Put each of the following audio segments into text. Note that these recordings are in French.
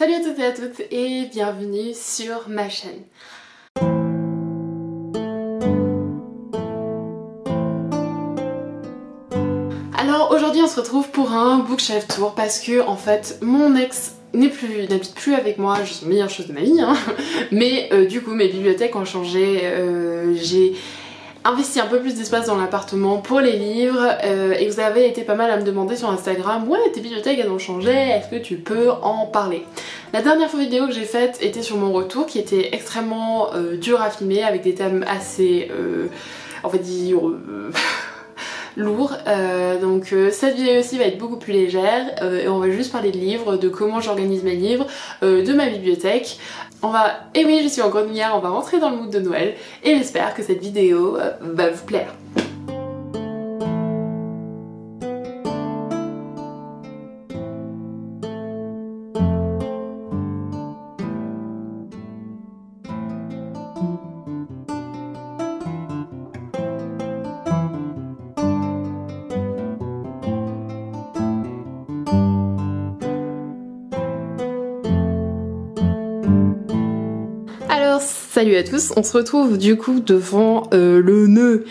Salut à toutes et à toutes et bienvenue sur ma chaîne. Alors aujourd'hui on se retrouve pour un bookshelf tour parce que en fait mon ex n'habite plus avec moi, je suis la meilleure chose de ma vie hein. Mais du coup mes bibliothèques ont changé, j'ai investi un peu plus d'espace dans l'appartement pour les livres et vous avez été pas mal à me demander sur Instagram, ouais tes bibliothèques elles ont changé, est-ce que tu peux en parler? La dernière vidéo que j'ai faite était sur mon retour qui était extrêmement dur à filmer avec des thèmes assez on va dire lourd, donc cette vidéo aussi va être beaucoup plus légère et on va juste parler de livres, de comment j'organise mes livres, de ma bibliothèque. Et oui je suis en grande lumière, on va rentrer dans le mood de Noël et j'espère que cette vidéo va vous plaire. Alors salut à tous, on se retrouve du coup devant le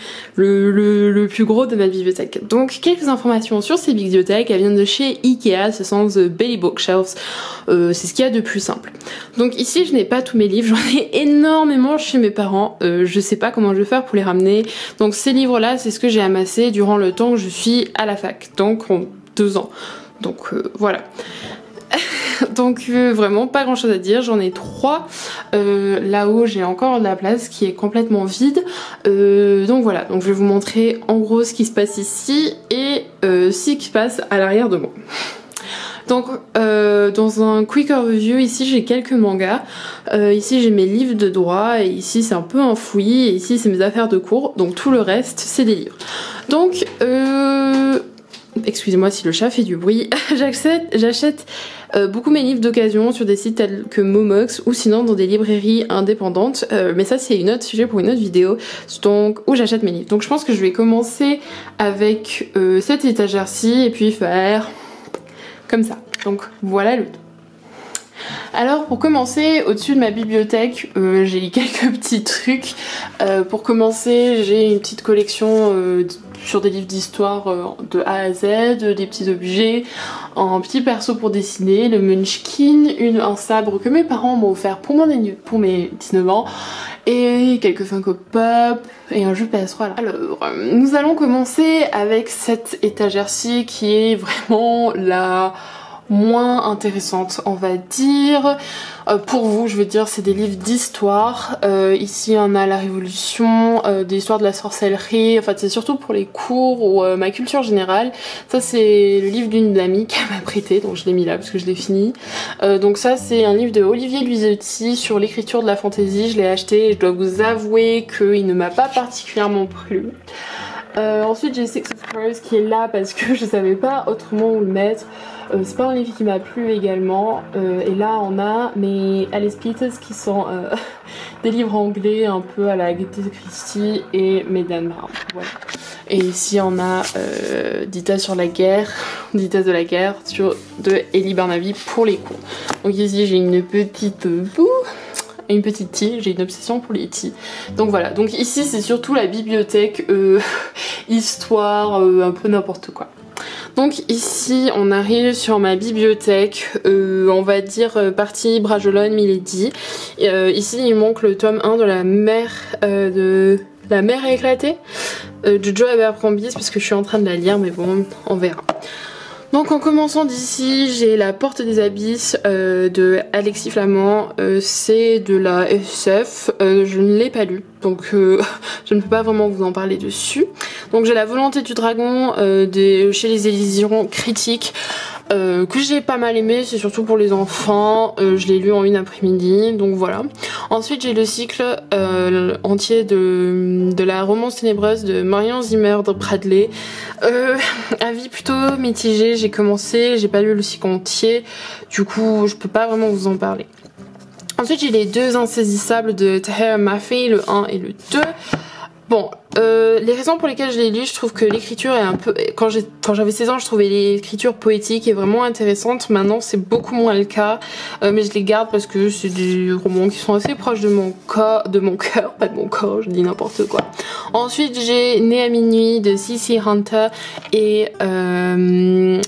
plus gros de ma bibliothèque. Donc quelques informations sur ces bibliothèques, elles viennent de chez Ikea, ce sont The Belly Bookshelves, c'est ce qu'il y a de plus simple. Donc ici je n'ai pas tous mes livres, j'en ai énormément chez mes parents, je sais pas comment je vais faire pour les ramener. Donc ces livres là c'est ce que j'ai amassé durant le temps que je suis à la fac, donc en 2 ans. Donc voilà. Donc vraiment pas grand chose à dire, j'en ai 3, là-haut j'ai encore de la place qui est complètement vide, donc voilà, donc je vais vous montrer en gros ce qui se passe ici et ce qui se passe à l'arrière de moi. Donc dans un quick overview, ici j'ai quelques mangas, ici j'ai mes livres de droit et ici c'est un peu enfoui et ici c'est mes affaires de cours, donc tout le reste c'est des livres. Donc excusez-moi si le chat fait du bruit, j'achète beaucoup mes livres d'occasion sur des sites tels que Momox ou sinon dans des librairies indépendantes, mais ça c'est un autre sujet pour une autre vidéo, donc où j'achète mes livres. Donc je pense que je vais commencer avec cette étagère-ci et puis faire comme ça. Donc voilà le tout. Alors pour commencer, au-dessus de ma bibliothèque, j'ai quelques petits trucs. Pour commencer, j'ai une petite collection sur des livres d'histoire de A à Z, des petits objets, un petit perso pour dessiner, le Munchkin, un sabre que mes parents m'ont offert pour mes 19 ans, et quelques Funko Pop et un jeu PS3. Alors, nous allons commencer avec cette étagère-ci qui est vraiment la moins intéressante on va dire. Pour vous je veux dire c'est des livres d'histoire, ici on a la Révolution, des histoires de la sorcellerie, enfin c'est surtout pour les cours ou ma culture générale. Ça c'est le livre d'une amie qui m'a prêté, donc je l'ai mis là parce que je l'ai fini. Donc ça c'est un livre de Olivier Luisetti sur l'écriture de la fantaisie, je l'ai acheté et je dois vous avouer qu'il ne m'a pas particulièrement plu. Ensuite j'ai Six of Crows qui est là parce que je savais pas autrement où le mettre. C'est pas un livre qui m'a plu également, et là on a mes Alice Peters qui sont des livres anglais un peu à la Agatha Christie et mes Dan Brown, voilà. Et ici on a Dita de la guerre de Ellie Barnaby pour les cours. Donc ici j'ai une petite une petite tea, j'ai une obsession pour les tea. Donc voilà, donc ici c'est surtout la bibliothèque histoire, un peu n'importe quoi. Donc ici on arrive sur ma bibliothèque, on va dire partie Bragelonne Milady. Ici il manque le tome 1 de la mer a éclaté de Joe Abercrombie parce que je suis en train de la lire, mais bon on verra. Donc en commençant d'ici, j'ai La Porte des Abysses de Alexis Flamand, c'est de la SF, je ne l'ai pas lu, donc je ne peux pas vraiment vous en parler dessus. Donc j'ai La Volonté du Dragon chez les éditions Critiques, que j'ai pas mal aimé, c'est surtout pour les enfants, je l'ai lu en une après-midi, donc voilà. Ensuite j'ai le cycle entier de la romance ténébreuse de Marion Zimmer de Bradley. Avis plutôt mitigé, j'ai commencé, j'ai pas lu le cycle entier, du coup je peux pas vraiment vous en parler. Ensuite j'ai les 2 insaisissables de Tahir Mafi, le 1 et le 2. Bon, les raisons pour lesquelles je l'ai lu, je trouve que l'écriture est un peu... Quand j'avais 16 ans, je trouvais l'écriture poétique et vraiment intéressante. Maintenant, c'est beaucoup moins le cas. Mais je les garde parce que c'est des romans qui sont assez proches de mon cœur, pas de mon corps, je dis n'importe quoi. Ensuite, j'ai Né à minuit de C.C. Hunter et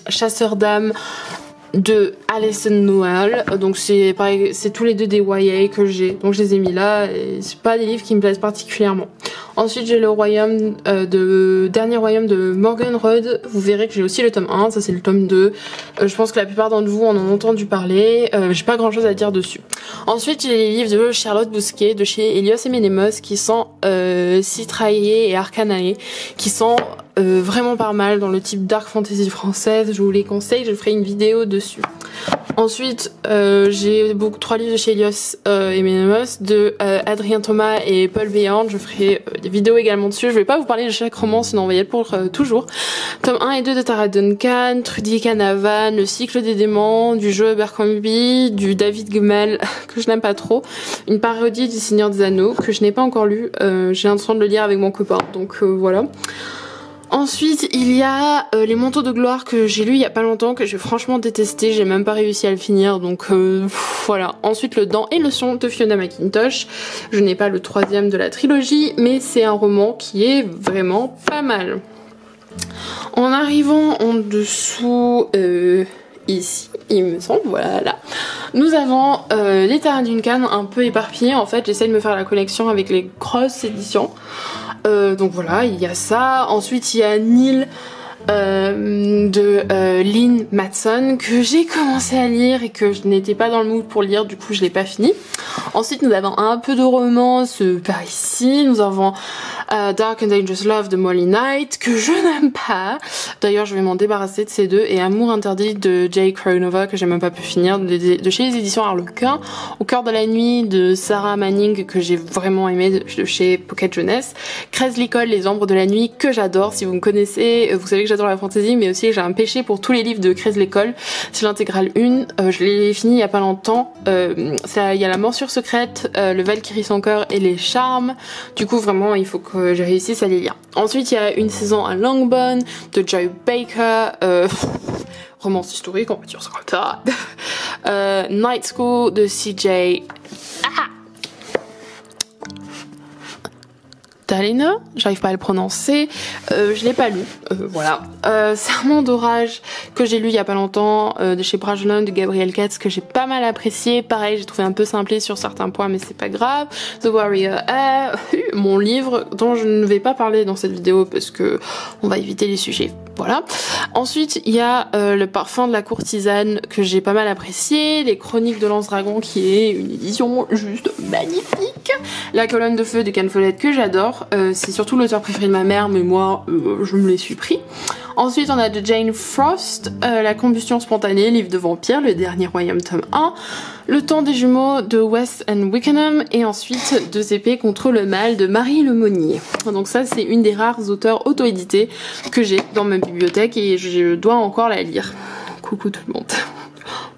Chasseur d'âmes de Alison Noël. Donc c'est pareil, c'est tous les deux des YA que j'ai, donc je les ai mis là et c'est pas des livres qui me plaisent particulièrement. Ensuite j'ai le royaume Dernier royaume de Morgan Road. Vous verrez que j'ai aussi le tome 1, ça c'est le tome 2. Je pense que la plupart d'entre vous en ont entendu parler. J'ai pas grand chose à dire dessus. Ensuite j'ai les livres de Charlotte Bousquet de chez Elios et Menemos qui sont Citraillé et Arcanae, qui sont vraiment pas mal dans le type dark fantasy française. Je vous les conseille, je ferai une vidéo dessus. Ensuite j'ai 3 livres de chez Elios et Menemos de Adrien Thomas et Paul Béand. Je ferai des vidéos également dessus. Je vais pas vous parler de chaque roman sinon on va y être pour toujours. Tome 1 et 2 de Tara Duncan, Trudy Canavan, Le cycle des démons, du Joe Abercrombie, du David Gemmell que je n'aime pas trop, une parodie du Seigneur des Anneaux que je n'ai pas encore lu. J'ai l'intention de le lire avec mon copain, donc voilà. Ensuite, il y a Les Manteaux de gloire que j'ai lu il y a pas longtemps, que j'ai franchement détesté, j'ai même pas réussi à le finir, donc voilà. Ensuite, Le Dent et le Son de Fiona McIntosh. Je n'ai pas le 3e de la trilogie, mais c'est un roman qui est vraiment pas mal. En arrivant en dessous, ici, il me semble, voilà. Nous avons les Tara Duncan un peu éparpillés, en fait, j'essaie de me faire la collection avec les grosses éditions. Donc voilà, il y a ça. Ensuite il y a Nil de Lynn Matson que j'ai commencé à lire et que je n'étais pas dans le mood pour lire, du coup je l'ai pas fini. Ensuite nous avons un peu de romance par ici. Nous avons Dark and Dangerous Love de Molly Knight que je n'aime pas. D'ailleurs je vais m'en débarrasser de ces deux. Et Amour interdit de Jay Kronova que j'ai même pas pu finir de chez les éditions Harlequin. Au cœur de la nuit de Sarah Manning que j'ai vraiment aimé de chez Pocket Jeunesse. Crèze l'école, Les ombres de la nuit que j'adore. Si vous me connaissez, vous savez que j'adore la fantasy, mais aussi j'ai un péché pour tous les livres de Crèze l'école. C'est l'intégrale 1, je l'ai fini il y a pas longtemps. Il y a La morsure secrète, Le Valkyrie sans cœur et Les charmes. Du coup vraiment il faut que je réussisse à les lire. Ensuite il y a Une saison à Longbourn de Joy Baker, romance historique on va dire ça comme ça. Night School de CJ Dalina, j'arrive pas à le prononcer, je l'ai pas lu, voilà. Serment d'orage que j'ai lu il y a pas longtemps, de chez Brajlon de Gabriel Katz que j'ai pas mal apprécié, pareil j'ai trouvé un peu simplé sur certains points mais c'est pas grave. The Warrior Air, mon livre dont je ne vais pas parler dans cette vidéo parce que on va éviter les sujets, voilà. Ensuite il y a Le parfum de la courtisane que j'ai pas mal apprécié, Les chroniques de Lance Dragon qui est une édition juste magnifique, La colonne de feu de Ken Follett que j'adore. C'est surtout l'auteur préféré de ma mère mais moi je me les suis pris. Ensuite on a de Jane Frost, La combustion spontanée, livre de vampire, Le dernier royaume tome 1, Le temps des jumeaux de West and Wickenham et ensuite Deux épées contre le mal de Marie Lemonnier. Donc ça c'est une des rares auteurs auto-édités que j'ai dans ma bibliothèque et je dois encore la lire. Coucou tout le monde.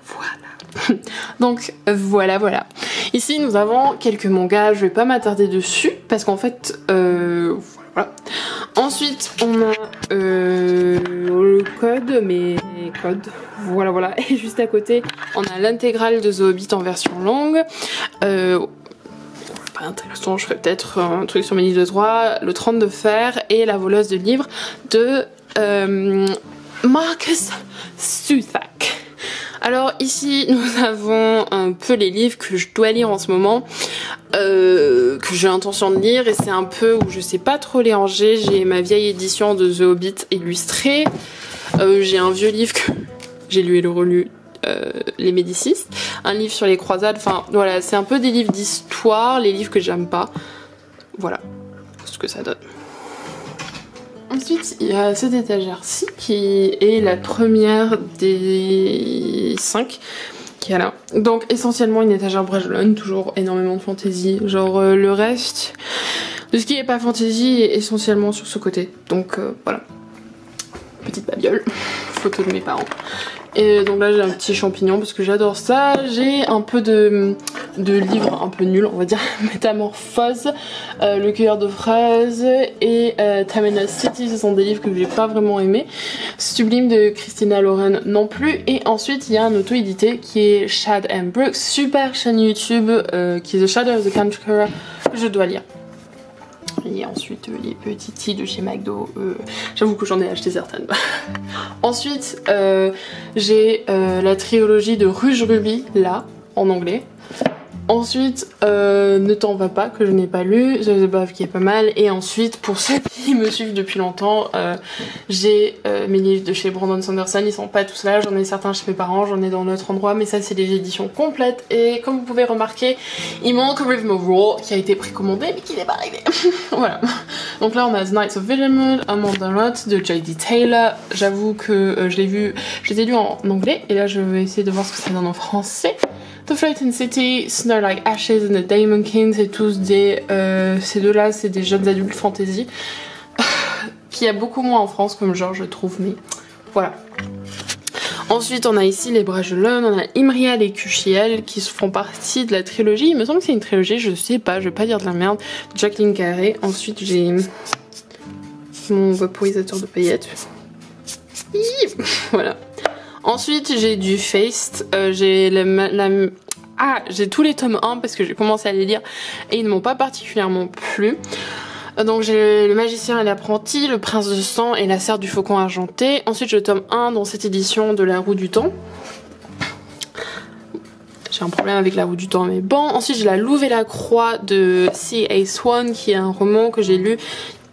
Voilà. Donc voilà. Ici nous avons quelques mangas, je vais pas m'attarder dessus parce qu'en fait voilà. Ensuite on a le code, voilà. Et juste à côté on a l'intégrale de The Hobbit en version longue. Pas intéressant, je ferai peut-être un truc sur mes livres de droit, Le Trône de fer et La voleuse de livres de Marcus Zusak. Alors ici nous avons un peu les livres que je dois lire en ce moment, que j'ai l'intention de lire et c'est un peu où je sais pas trop les ranger. J'ai ma vieille édition de The Hobbit illustrée, j'ai un vieux livre que j'ai lu et le relu, Les Médicis, un livre sur les croisades, enfin voilà c'est un peu des livres d'histoire, les livres que j'aime pas, voilà ce que ça donne. Ensuite, il y a cette étagère-ci qui est la première des 5 qui est là. Donc essentiellement une étagère Brajlon, toujours énormément de fantasy. Genre le reste de ce qui est pas fantasy est essentiellement sur ce côté. Donc voilà. Petite babiole, photo de mes parents. Et donc là j'ai un petit champignon parce que j'adore ça. J'ai un peu de de livres un peu nuls, on va dire. Métamorphose, Le cueilleur de fraises et Time and City, ce sont des livres que j'ai pas vraiment aimés. Sublime de Christina Lauren non plus. Et ensuite il y a un auto-édité qui est Shad and Brooks, super chaîne YouTube qui est The Shadow of the Conqueror, que je dois lire. Et ensuite les petits tea de chez McDo, j'avoue que j'en ai acheté certaines. Ensuite j'ai la trilogie de Rouge Ruby, là, en anglais. Ensuite, Ne t'en va pas, que je n'ai pas lu, The Above qui est pas mal. Et ensuite, pour ceux qui me suivent depuis longtemps, j'ai mes livres de chez Brandon Sanderson, ils sont pas tous là, j'en ai certains chez mes parents, j'en ai dans notre endroit, mais ça c'est des éditions complètes. Et comme vous pouvez remarquer, il manque Rhythm of War qui a été précommandé mais qui n'est pas arrivé. Voilà. Donc là on a The Knights of Villainwood, Amanda Roth de J.D. Taylor. J'avoue que je les ai lus en anglais et là je vais essayer de voir ce que ça donne en français. The Floating City, Snow Like Ashes and the Daemonkin, c'est tous des... ces deux-là, c'est des jeunes adultes fantasy. Qu'il y a beaucoup moins en France comme genre, je trouve, mais voilà. Ensuite, on a ici les Bragelonnes, on a Imriel et Cuchiel qui font partie de la trilogie. Il me semble que c'est une trilogie, je sais pas, je vais pas dire de la merde. Jacqueline Carré. Ensuite, j'ai mon vaporisateur de paillettes. Voilà. Ensuite j'ai du Feist, j'ai j'ai tous les tomes 1 parce que j'ai commencé à les lire et ils ne m'ont pas particulièrement plu. Donc j'ai Le Magicien et l'Apprenti, Le Prince de Sang et La Serre du Faucon Argenté. Ensuite j'ai le tome 1 dans cette édition de La Roue du Temps. J'ai un problème avec La Roue du Temps mais bon. Ensuite j'ai La Louve et la Croix de C.A. Swan qui est un roman que j'ai lu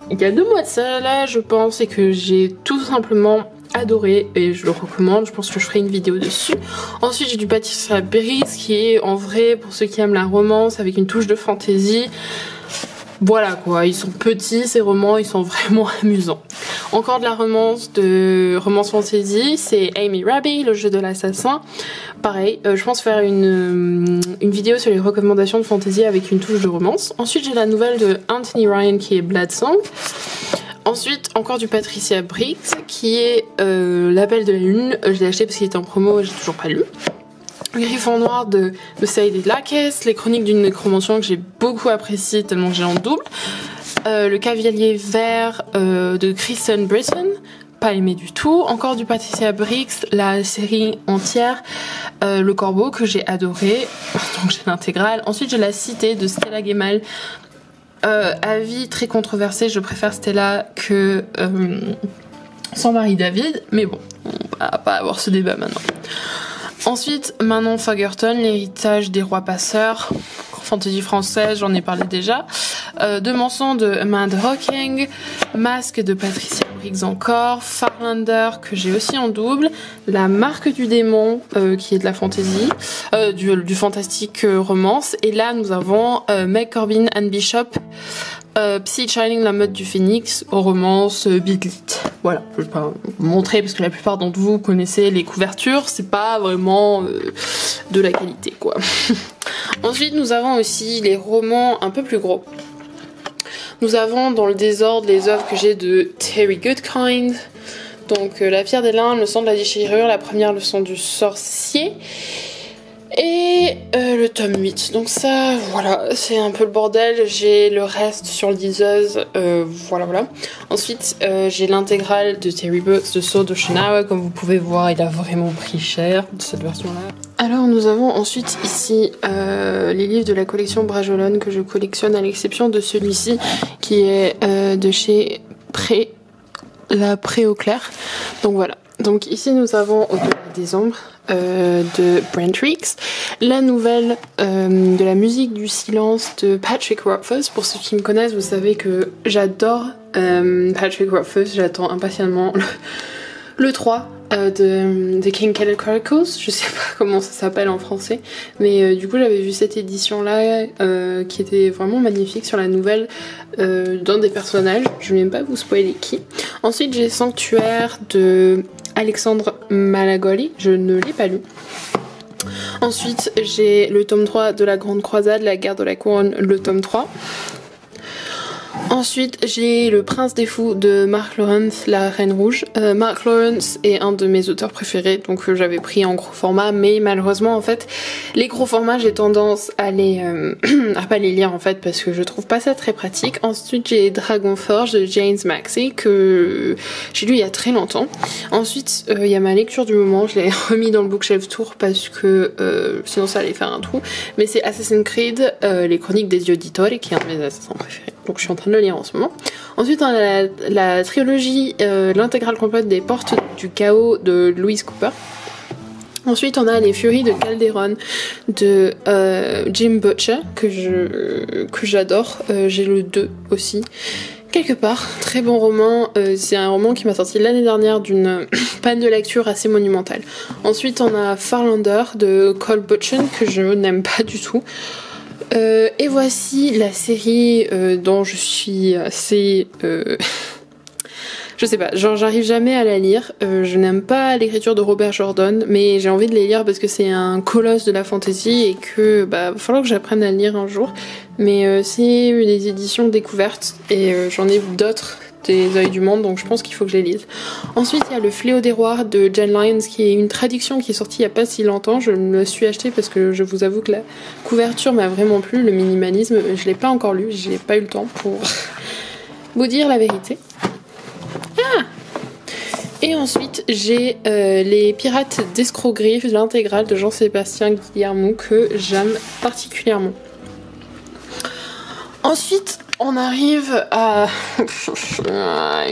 il y a 2 mois de ça là je pense et que j'ai tout simplement adoré et je le recommande, je pense que je ferai une vidéo dessus. Ensuite j'ai du Patricia Berry qui est en vrai pour ceux qui aiment la romance avec une touche de fantasy. Voilà quoi, ils sont petits ces romans, ils sont vraiment amusants. Encore de la romance fantasy, c'est Amy Raby, Le jeu de l'assassin. Pareil, je pense faire une vidéo sur les recommandations de fantasy avec une touche de romance. Ensuite j'ai la nouvelle de Anthony Ryan qui est Blood Song. Ensuite, encore du Patricia Briggs qui est L'Appel de la Lune. Je l'ai acheté parce qu'il était en promo et j'ai toujours pas lu. Griffon Noir de Saïd Lakes, Les Chroniques d'une Nécromantion que j'ai beaucoup apprécié tellement que j'ai en double. Le Cavalier Vert de Kristen Britton, pas aimé du tout. Encore du Patricia Briggs, la série entière, Le Corbeau que j'ai adoré, donc j'ai l'intégrale. Ensuite j'ai La Cité de Stella Gemal. Avis très controversé, je préfère Stella que son mari David, mais bon, on va pas avoir ce débat maintenant. Ensuite, Manon Fagerton, L'héritage des rois passeurs, fantasy française, j'en ai parlé déjà. De Mensonge de Amanda Hocking, Masque de Patricia Briggs encore, Farlander que j'ai aussi en double, La Marque du démon qui est de la fantasy, du fantastique romance. Et là nous avons Meg Corbin, Anne Bishop, Psy Shining, La Mode du Phénix, romance Beatlit. Voilà, je vais pas vous montrer parce que la plupart d'entre vous connaissez les couvertures, c'est pas vraiment de la qualité quoi. Ensuite nous avons aussi les romans un peu plus gros. Nous avons dans le désordre les œuvres que j'ai de Terry Goodkind. Donc La Pierre des Limbes, Le Sang de la Déchirure, La Première Leçon du Sorcier. Et le tome 8. Donc ça, voilà, c'est un peu le bordel. J'ai le reste sur liseuse. Voilà. Ensuite, j'ai l'intégrale de Terry Brooks de Sword of Shannara. Comme vous pouvez voir, il a vraiment pris cher de cette version-là. Alors nous avons ensuite ici les livres de la collection Bragelonne que je collectionne à l'exception de celui-ci qui est de chez La Pré au Clair. Donc voilà. Donc ici nous avons Au-delà des ombres de Brent Reeks, la nouvelle de la musique du silence de Patrick Rothfuss. Pour ceux qui me connaissent, vous savez que j'adore Patrick Rothfuss, j'attends impatiemment le 3 de King Kettle Chronicles, je sais pas comment ça s'appelle en français, mais du coup j'avais vu cette édition là qui était vraiment magnifique sur la nouvelle d'un des personnages, je vais même pas vous spoiler qui. Ensuite j'ai Sanctuaire de Alexandre Malagoli, je ne l'ai pas lu. Ensuite j'ai le tome 3 de La Grande Croisade, La Guerre de la Couronne, le tome 3. Ensuite, j'ai Le Prince des Fous de Mark Lawrence, La Reine Rouge. Mark Lawrence est un de mes auteurs préférés, donc j'avais pris en gros format, mais malheureusement en fait, les gros formats j'ai tendance à à pas les lire en fait parce que je trouve pas ça très pratique. Ensuite, j'ai Dragonforge de James Maxey que j'ai lu il y a très longtemps. Ensuite, il y a ma lecture du moment, je l'ai remis dans le bookshelf tour parce que sinon ça allait faire un trou. Mais c'est Assassin's Creed, les Chroniques des Yeux d'Itor, qui est un de mes assassins préférés. Donc je suis en train de le lire en ce moment. Ensuite, on a la trilogie, l'intégrale complète des Portes du Chaos de Louise Cooper. Ensuite, on a Les Furies de Calderon de Jim Butcher, que j'adore. J'ai le 2 aussi. Quelque part, très bon roman. C'est un roman qui m'a sorti l'année dernière d'une panne de lecture assez monumentale. Ensuite, on a Farlander de Cole Butchen, que je n'aime pas du tout. Et voici la série dont je suis assez... je sais pas, genre j'arrive jamais à la lire. Je n'aime pas l'écriture de Robert Jordan, mais j'ai envie de les lire parce que c'est un colosse de la fantasy et que va falloir que j'apprenne à le lire un jour. Mais c'est des éditions découvertes et j'en ai d'autres des Œils du Monde, donc je pense qu'il faut que je les lise. Ensuite, il y a Le Fléau des Rois de Jen Lyons, qui est une traduction qui est sortie il y a pas si longtemps. Je me le suis acheté parce que je vous avoue que la couverture m'a vraiment plu, le minimalisme. Je l'ai pas encore lu, j'ai pas eu le temps pour vous dire la vérité. Ah! Et ensuite, j'ai Les Pirates d'Escrogriff, l'intégrale de Jean-Sébastien Guillermo, que j'aime particulièrement. Ensuite, on arrive à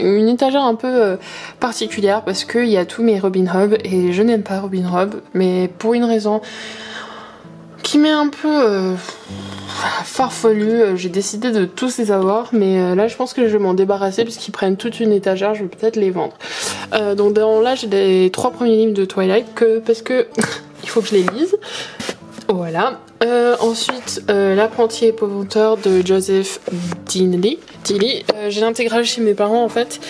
une étagère un peu particulière parce qu'il y a tous mes Robin Hood et je n'aime pas Robin Hood, mais pour une raison qui m'est un peu farfelue, j'ai décidé de tous les avoir, mais là je pense que je vais m'en débarrasser puisqu'ils prennent toute une étagère, je vais peut-être les vendre. Donc là j'ai les 3 premiers livres de Twilight parce que il faut que je les lise. Voilà. Ensuite, L'apprenti épouvanteur de Joseph Dilly. J'ai l'intégrale chez mes parents en fait,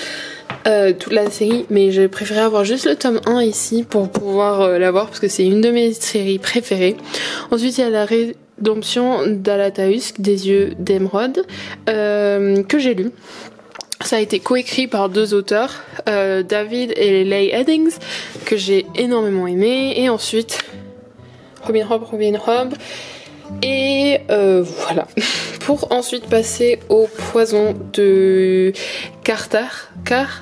toute la série, mais j'ai préféré avoir juste le tome 1 ici pour pouvoir l'avoir parce que c'est une de mes séries préférées. Ensuite, il y a La Rédemption d'Alataïs, des yeux d'émeraude, que j'ai lu. Ça a été coécrit par 2 auteurs, David et Leigh Eddings, que j'ai énormément aimé. Et ensuite... Robin Hood. Et voilà. Pour ensuite passer au Poison de Cartaraz.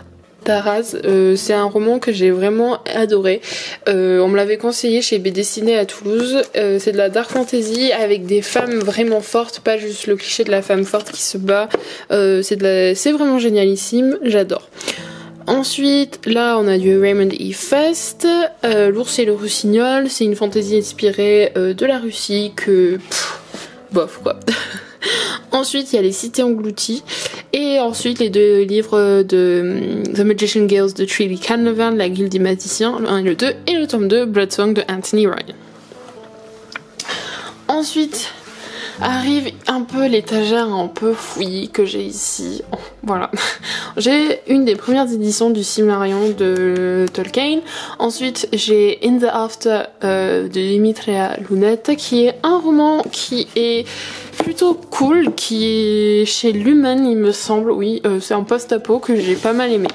C'est un roman que j'ai vraiment adoré. On me l'avait conseillé chez BD Ciné à Toulouse. C'est de la dark fantasy avec des femmes vraiment fortes, pas juste le cliché de la femme forte qui se bat. C'est vraiment génialissime, j'adore. Ensuite, là, on a du Raymond E. Fest, L'ours et le rossignol. C'est une fantaisie inspirée de la Russie que... bof, quoi. Ensuite, il y a Les Cités englouties. Et ensuite, les 2 livres de The Magician Girls de Trilly Canavan, La Guilde des Magiciens, le 1 et le 2. Et le tome 2, Bloodsong de Anthony Ryan. Ensuite... arrive un peu l'étagère un peu fouillie que j'ai ici. Oh, voilà. J'ai une des premières éditions du Silmarillion de Tolkien. Ensuite, j'ai In the After de Dimitria Lunette, qui est un roman qui est plutôt cool, qui est chez Lumen, il me semble. Oui, c'est un post-apo que j'ai pas mal aimé.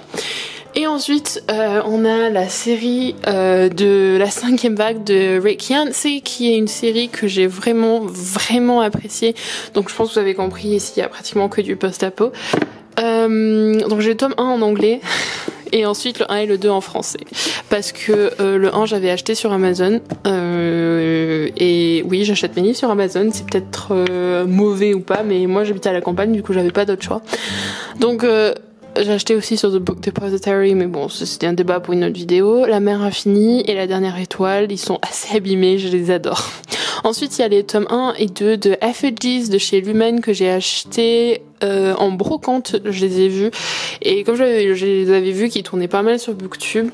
Et ensuite, on a la série de la 5e vague de Rick Yancey, qui est une série que j'ai vraiment appréciée. Donc je pense que vous avez compris, ici il y a pratiquement que du post-apo. Donc j'ai le tome 1 en anglais et ensuite le 1 et le 2 en français. Parce que le 1 j'avais acheté sur Amazon. Et oui, j'achète mes livres sur Amazon, c'est peut-être mauvais ou pas, mais moi j'habitais à la campagne, du coup j'avais pas d'autre choix. Donc... j'ai acheté aussi sur The Book Depository, mais bon, c'était un débat pour une autre vidéo. La mer infinie et La dernière étoile, ils sont assez abîmés, je les adore. Ensuite, il y a les tomes 1 et 2 de Effigies de chez Lumen que j'ai acheté en brocante, je les ai vus. Et comme je les avais vus qui tournaient pas mal sur Booktube,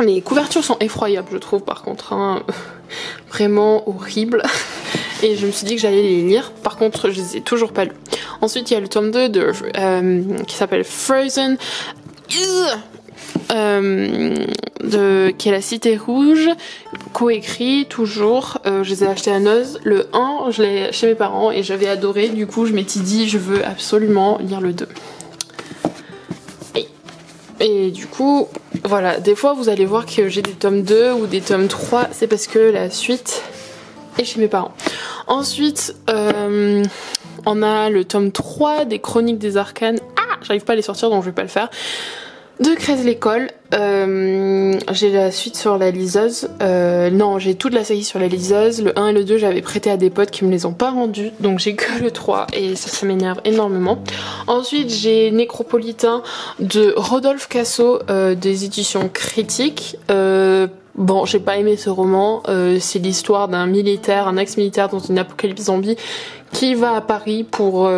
les couvertures sont effroyables, je trouve, par contre, hein, vraiment horribles. Et je me suis dit que j'allais les lire. Par contre, je les ai toujours pas lus. Ensuite, il y a le tome 2 qui s'appelle Frozen. qui est La Cité Rouge, coécrit toujours. Je les ai achetés à Noz. Le 1, je l'ai chez mes parents et j'avais adoré. Du coup, je m'étais dit, je veux absolument lire le 2. Et du coup, voilà, des fois vous allez voir que j'ai des tomes 2 ou des tomes 3, c'est parce que la suite est chez mes parents. Ensuite, on a le tome 3 des Chroniques des Arcanes. Ah, j'arrive pas à les sortir donc je vais pas le faire. De Crèze l'école, j'ai la suite sur la liseuse, non j'ai toute la série sur la liseuse, le 1 et le 2 j'avais prêté à des potes qui me les ont pas rendus, donc j'ai que le 3 et ça m'énerve énormément. Ensuite j'ai Nécropolitain de Rodolphe Casso, des éditions critiques. Bon, j'ai pas aimé ce roman, c'est l'histoire d'un militaire, un ex-militaire dans une apocalypse zombie qui va à Paris pour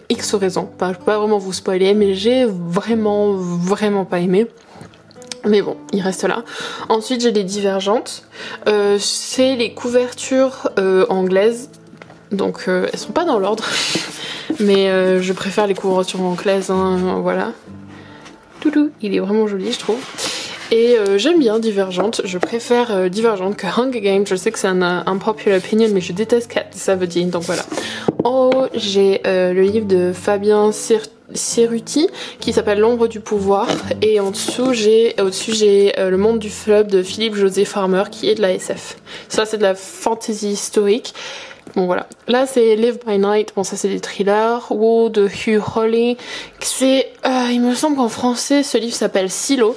X raisons. Enfin, je peux pas vraiment vous spoiler, mais j'ai vraiment pas aimé. Mais bon, il reste là. Ensuite, j'ai les Divergentes. C'est les couvertures anglaises. Donc, elles sont pas dans l'ordre. Mais je préfère les couvertures anglaises, hein, voilà. Toutou, il est vraiment joli, je trouve. Et j'aime bien Divergente, je préfère Divergente que Hunger Games. Je sais que c'est un unpopular opinion, mais je déteste Kat Savedine, donc voilà. En haut, j'ai le livre de Fabien Cerutti qui s'appelle L'ombre du pouvoir, et au-dessus j'ai Le monde du fleuve de Philippe José Farmer qui est de la SF. Ça c'est de la fantasy historique. Bon voilà, là c'est Live by Night, bon ça c'est des thrillers, ou de Hugh Hawley, c'est, il me semble qu'en français ce livre s'appelle Silo.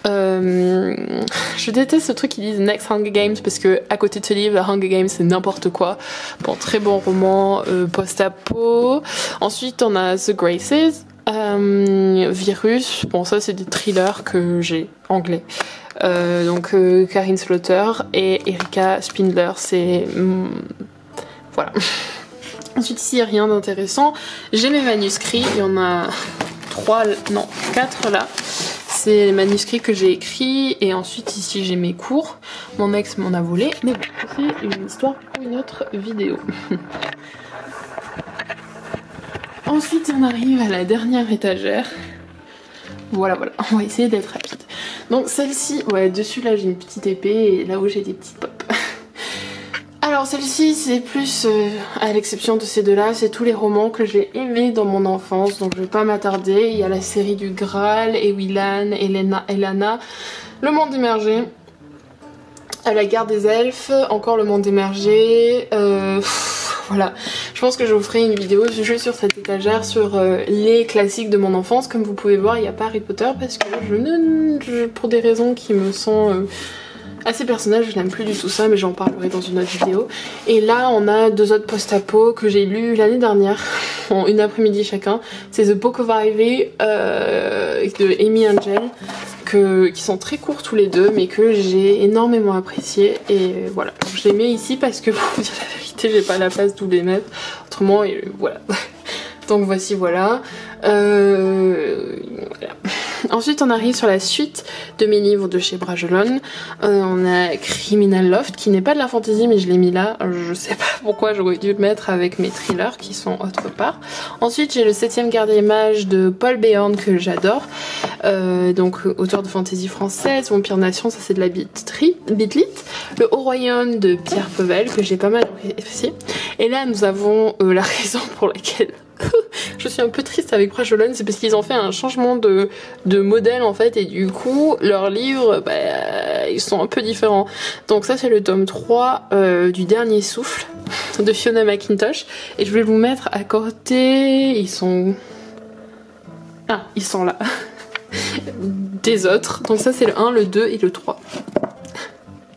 Je déteste ce truc qu'ils disent Next Hunger Games parce que à côté de ce livre, Hunger Games c'est n'importe quoi. Bon, très bon roman, post-apo. Ensuite on a The Graces, Virus, bon ça c'est des thrillers que j'ai anglais. Donc Karine Slaughter et Erika Spindler, c'est... voilà. Ensuite ici rien d'intéressant. J'ai mes manuscrits, il y en a 4 là. C'est les manuscrits que j'ai écrits, et ensuite ici j'ai mes cours. Mon ex m'en a volé, mais bon, c'est une histoire pour une autre vidéo. Ensuite on arrive à la dernière étagère. Voilà, on va essayer d'être rapide. Donc celle-ci, ouais, dessus là j'ai une petite épée et là où j'ai des petites pop. Alors celle-ci c'est plus, à l'exception de ces deux-là, c'est tous les romans que j'ai aimés dans mon enfance, donc je vais pas m'attarder. Il y a la série du Graal, Ewilan, Elana, Le Monde Émergé, La Guerre des Elfes, encore Le Monde Émergé, voilà. Je pense que je vous ferai une vidéo juste sur cette étagère, sur les classiques de mon enfance. Comme vous pouvez voir, il n'y a pas Harry Potter parce que pour des raisons qui me sont... assez personnel, je n'aime plus du tout ça, mais j'en parlerai dans une autre vidéo. Et là on a 2 autres post-apo que j'ai lus l'année dernière en une après-midi chacun. C'est The Book of Ivy de Amy Angel, qui sont très courts tous les deux mais que j'ai énormément apprécié, et voilà. Donc, je les mets ici parce que pour vous dire la vérité j'ai pas la place d'où les mettre autrement, et voilà. Donc voici, voilà. Voilà. Ensuite on arrive sur la suite de mes livres de chez Bragelonne. On a Criminal Loft qui n'est pas de la fantasy mais je l'ai mis là, je sais pas pourquoi, j'aurais dû le mettre avec mes thrillers qui sont autre part. Ensuite j'ai le 7ème Garde des Mages de Paul Béorn que j'adore, donc auteur de fantasy française. Vampire Nation, ça c'est de la Bitlit. Le Haut Royaume de Pierre Pevel que j'ai pas mal apprécié. Et là nous avons la raison pour laquelle je suis un peu triste avec Bragelonne, c'est parce qu'ils ont fait un changement de modèle en fait, et du coup leurs livres ils sont un peu différents. Donc ça c'est le tome 3 du Dernier Souffle de Fiona McIntosh, et je vais vous mettre à côté, ils sont là des autres. Donc ça c'est le 1, le 2 et le 3.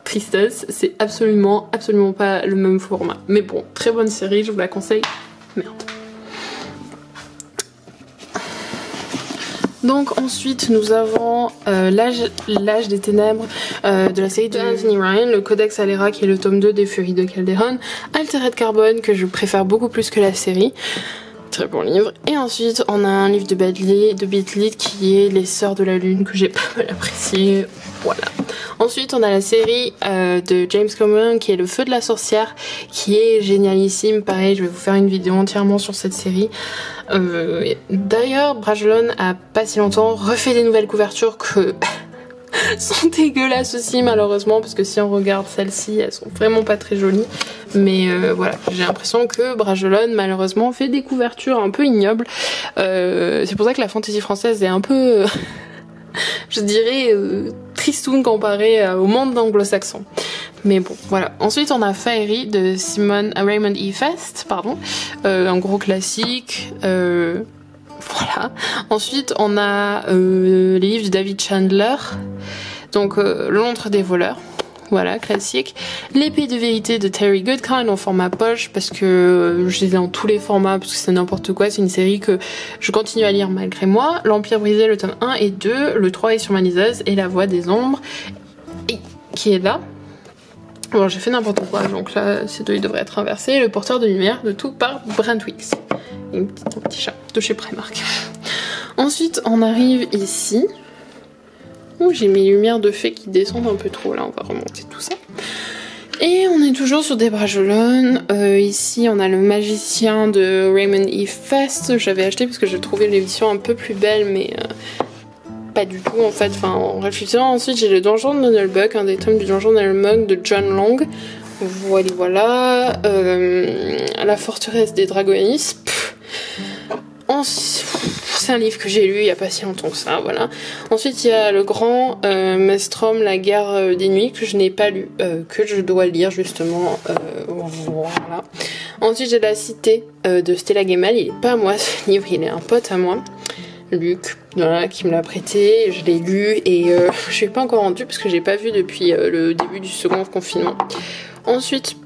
Tristesse, c'est absolument pas le même format, mais bon, très bonne série, je vous la conseille. Merde. Donc ensuite nous avons l'âge des ténèbres de la série de Anthony Ryan, le Codex Alera qui est le tome 2 des Furies de Calderon, Altered Carbone que je préfère beaucoup plus que la série, très bon livre. Et ensuite on a un livre de Bitlit qui est Les Sœurs de la Lune que j'ai pas mal apprécié, voilà. Ensuite on a la série de James Cameron qui est Le Feu de la Sorcière, qui est génialissime, pareil je vais vous faire une vidéo entièrement sur cette série. D'ailleurs Bragelonne a pas si longtemps refait des nouvelles couvertures que sont dégueulasses aussi malheureusement, parce que si on regarde celles-ci, elles sont vraiment pas très jolies. Mais voilà, j'ai l'impression que Bragelonne malheureusement fait des couvertures un peu ignobles. C'est pour ça que la fantaisie française est un peu, je dirais, tristoun comparée au monde anglo-saxon. Mais bon, voilà. Ensuite, on a Fairy de Raymond E. Fest, pardon. Un gros classique. Voilà. Ensuite, on a les livres de David Chandler. Donc, L'Ombre des voleurs. Voilà, classique. L'épée de vérité de Terry Goodkind en format poche, parce que je les ai en tous les formats, parce que c'est n'importe quoi. C'est une série que je continue à lire malgré moi. L'Empire brisé, le tome 1 et 2. Le 3 est sur ma liseuse. Et La Voix des ombres, qui est là. Bon, j'ai fait n'importe quoi, donc là, ces deux, ils devraient être inversés. Le porteur de lumière de tout par Brent Weeks. Un petit chat de chez Primark. Ensuite, on arrive ici. Ouh, j'ai mes lumières de fée qui descendent un peu trop, là, on va remonter tout ça. Et on est toujours sur des Bragelonne. Ici, on a Le Magicien de Raymond E. Fest. J'avais acheté parce que je trouvais l'édition un peu plus belle, mais... pas du tout en fait, enfin en réfléchissant. Ensuite j'ai le Donjon de Nullbuck, un des tomes du Donjon de Nullbuck de John Long. Voilà. La forteresse des Dragonis. C'est un livre que j'ai lu il y a pas si longtemps que ça, voilà. Ensuite il y a le grand Maelstrom, la guerre des nuits, que je n'ai pas lu, que je dois lire justement. Voilà. Ensuite j'ai La Cité de Stella Gemmell. Il est pas à moi ce livre, il est un pote à moi. Luc, voilà, qui me l'a prêté, je l'ai lu et je l'ai pas encore rendu parce que j'ai pas vu depuis le début du second confinement. Ensuite,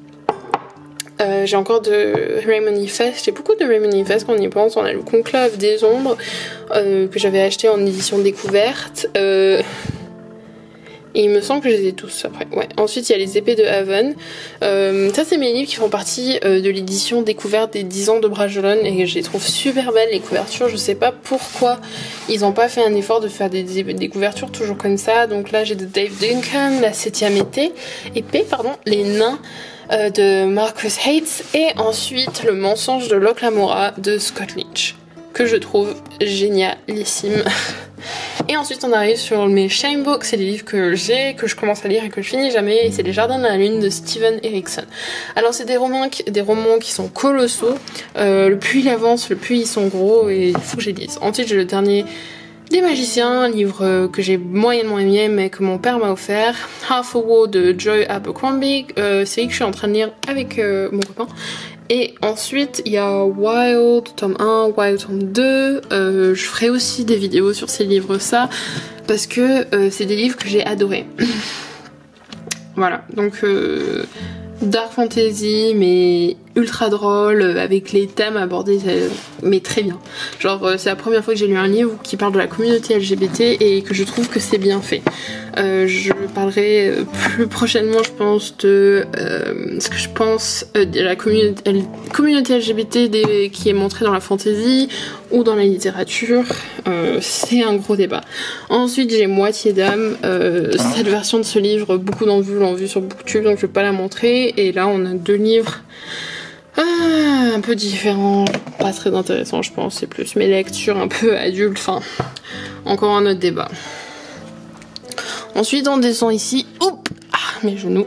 j'ai encore de Raymond E. Fest, j'ai beaucoup de Raymond E. Fest quand on y pense. On a le Conclave des ombres que j'avais acheté en édition découverte. Et il me semble que je les ai tous après. Ouais. Ensuite, il y a Les Épées de Haven. Ça, c'est mes livres qui font partie de l'édition découverte des 10 ans de Bragelonne et je les trouve super belles, les couvertures. Je sais pas pourquoi ils n'ont pas fait un effort de faire des couvertures toujours comme ça. Donc là, j'ai de Dave Duncan, La 7ème épée, Les Nains de Marcus Hates et ensuite Le Mensonge de Locke Lamora de Scott Lynch, que je trouve génialissime. Et ensuite on arrive sur mes shame books, c'est des livres que j'ai, que je commence à lire et que je finis jamais, et c'est Les Jardins de la Lune de Steven Erikson. Alors c'est des romans qui sont colossaux, le plus il avance, le plus ils sont gros, et il faut que je les lise. Ensuite j'ai le dernier des Magiciens, un livre que j'ai moyennement aimé mais que mon père m'a offert, Half a War de Joy Abercrombie, série que je suis en train de lire avec mon copain. Et ensuite il y a Wild tome 1, Wild tome 2, je ferai aussi des vidéos sur ces livres parce que c'est des livres que j'ai adorés. Voilà, donc dark fantasy mais ultra drôle avec les thèmes abordés mais très bien. Genre c'est la première fois que j'ai lu un livre qui parle de la communauté LGBT et que je trouve que c'est bien fait. Je parlerai plus prochainement je pense de ce que je pense de la communauté LGBT qui est montrée dans la fantasy ou dans la littérature. C'est un gros débat. Ensuite j'ai Moitié d'âme, cette version de ce livre beaucoup d'entre vous l'ont vu sur Booktube donc je vais pas la montrer, et là on a deux livres un peu différents, pas très intéressants je pense, c'est plus mes lectures un peu adultes, enfin encore un autre débat. Ensuite on descend ici, mes genoux,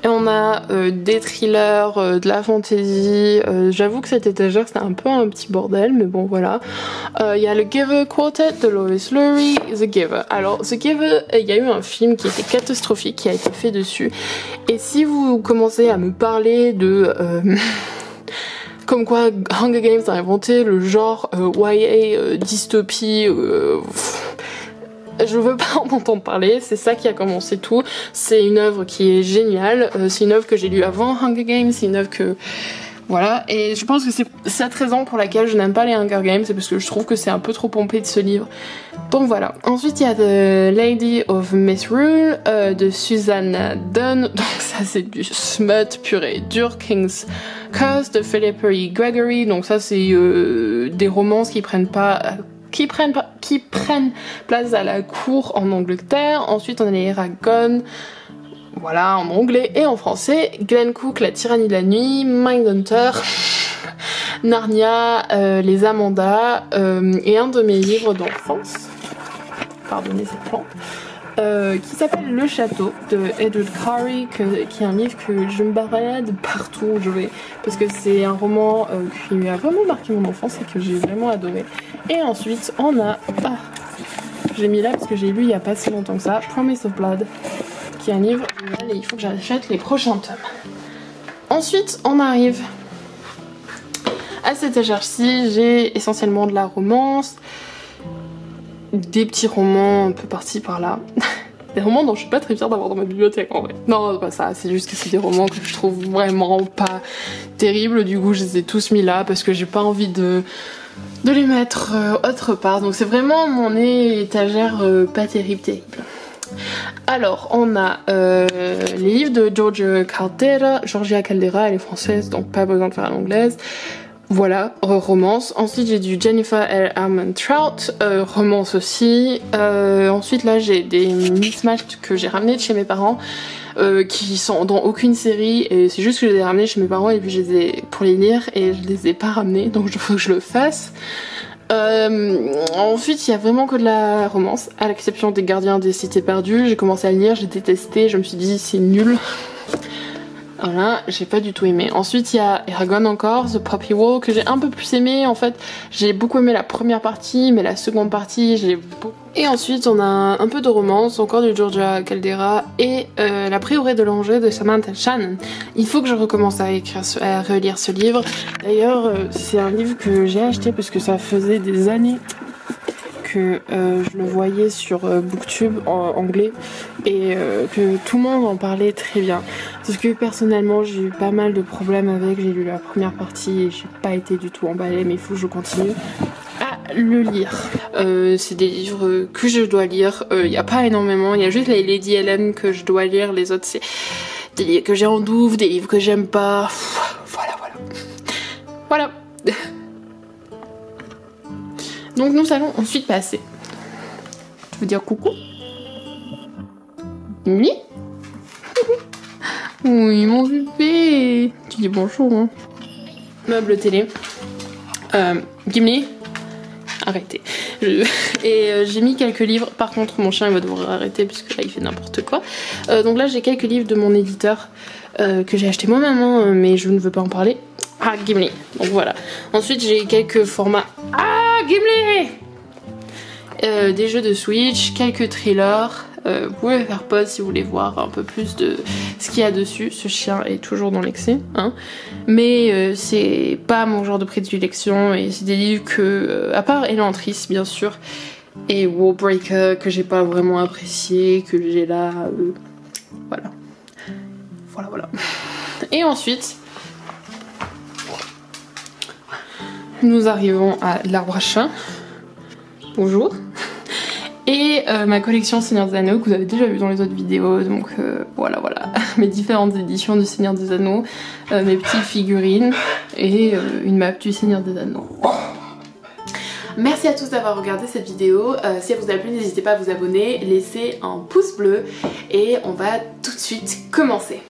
et on a des thrillers, de la fantasy. J'avoue que cette étagère c'était un peu un petit bordel, mais bon voilà. Il y a le Giver Quartet de Lois Lurie, The Giver. Alors The Giver, il y a eu un film qui était catastrophique qui a été fait dessus, et si vous commencez à me parler de comme quoi Hunger Games a inventé le genre YA dystopie, je veux pas en entendre parler, c'est ça qui a commencé tout. C'est une œuvre qui est géniale, c'est une œuvre que j'ai lue avant Hunger Games, c'est une œuvre que... Voilà, et je pense que c'est cette raison pour laquelle je n'aime pas les Hunger Games, c'est parce que je trouve que c'est un peu trop pompé de ce livre. Donc voilà. Ensuite il y a The Lady of Misrule de Susanna Dunn, donc ça c'est du smut pur et dur. King's Curse de Philip E. Gregory, donc ça c'est des romances qui prennent place à la cour en Angleterre. Ensuite on a les Eragon, voilà, en anglais et en français. Glenn Cook, La Tyrannie de la nuit, Mindhunter, Narnia, Les Amanda, et un de mes livres d'enfance, pardonnez cette plante, qui s'appelle Le Château de Edward Carey, qui est un livre que je me balade partout où je vais parce que c'est un roman qui a vraiment marqué mon enfance et que j'ai vraiment adoré. Et ensuite on a, j'ai mis là parce que j'ai lu il y a pas si longtemps que ça, Promise of Blood, qui est un livre génial et il faut que j'achète les prochains tomes. Ensuite on arrive à cette étagère-ci, j'ai essentiellement de la romance, des petits romans un peu par-ci par-là. Des romans dont je suis pas très fière d'avoir dans ma bibliothèque en vrai. Non, c'est pas ça, c'est juste que c'est des romans que je trouve vraiment pas terribles. Du coup, je les ai tous mis là parce que j'ai pas envie de les mettre autre part. Donc c'est vraiment mon étagère pas terrible. Alors, on a les livres de Georgia Caldera, elle est française, donc pas besoin de faire à l'anglaise. Voilà, romance. Ensuite j'ai du Jennifer L. Armentrout, romance aussi. Ensuite là j'ai des mismatchs que j'ai ramenés de chez mes parents, qui sont dans aucune série, et c'est juste que je les ai ramenés chez mes parents et puis je les ai pour les lire et je les ai pas ramenés, donc il faut que je le fasse. Ensuite il y a vraiment que de la romance, à l'exception des Gardiens des Cités Perdues. J'ai commencé à le lire, j'ai détesté, je me suis dit c'est nul. Voilà, j'ai pas du tout aimé. Ensuite il y a Eragon encore, The Poppy Wall, que j'ai un peu plus aimé. En fait j'ai beaucoup aimé la première partie, mais la seconde partie j'ai beaucoup... Et ensuite on a un peu de romance, encore du Georgia Caldera, et La Prieuré de l'Angers de Samantha Shannon. Il faut que je recommence à relire ce livre. D'ailleurs c'est un livre que j'ai acheté parce que ça faisait des années que je le voyais sur Booktube en anglais et que tout le monde en parlait très bien. Parce que personnellement j'ai eu pas mal de problèmes avec, j'ai lu la première partie et j'ai pas été du tout emballée, mais il faut que je continue à le lire. C'est des livres que je dois lire, il n'y a pas énormément, il y a juste les Lady Helen que je dois lire, les autres c'est des livres que j'ai en douve, des livres que j'aime pas, voilà. Donc nous allons ensuite passer. Tu veux dire coucou? Oui. Oui mon bébé. Tu dis bonjour hein. Meuble télé. Gimli. Arrêtez. Et j'ai mis quelques livres. Par contre mon chien il va devoir arrêter puisque là il fait n'importe quoi. Donc là j'ai quelques livres de mon éditeur que j'ai acheté moi-même mais je ne veux pas en parler. Ah Gimli. Donc voilà. Ensuite j'ai quelques formats. Ah Gimli. Des jeux de Switch, quelques thrillers. Vous pouvez faire pause si vous voulez voir un peu plus de ce qu'il y a dessus. Ce chien est toujours dans l'excès, hein. Mais c'est pas mon genre de prédilection et c'est des livres que, à part Elantris bien sûr, et Wallbreaker que j'ai pas vraiment apprécié, que j'ai là, voilà. Et ensuite, nous arrivons à l'arbre à chat. Bonjour. Et ma collection Seigneur des Anneaux que vous avez déjà vu dans les autres vidéos, donc voilà, mes différentes éditions du Seigneur des Anneaux, mes petites figurines et une map du Seigneur des Anneaux. Merci à tous d'avoir regardé cette vidéo, si elle vous a plu n'hésitez pas à vous abonner, laissez un pouce bleu et on va tout de suite commencer.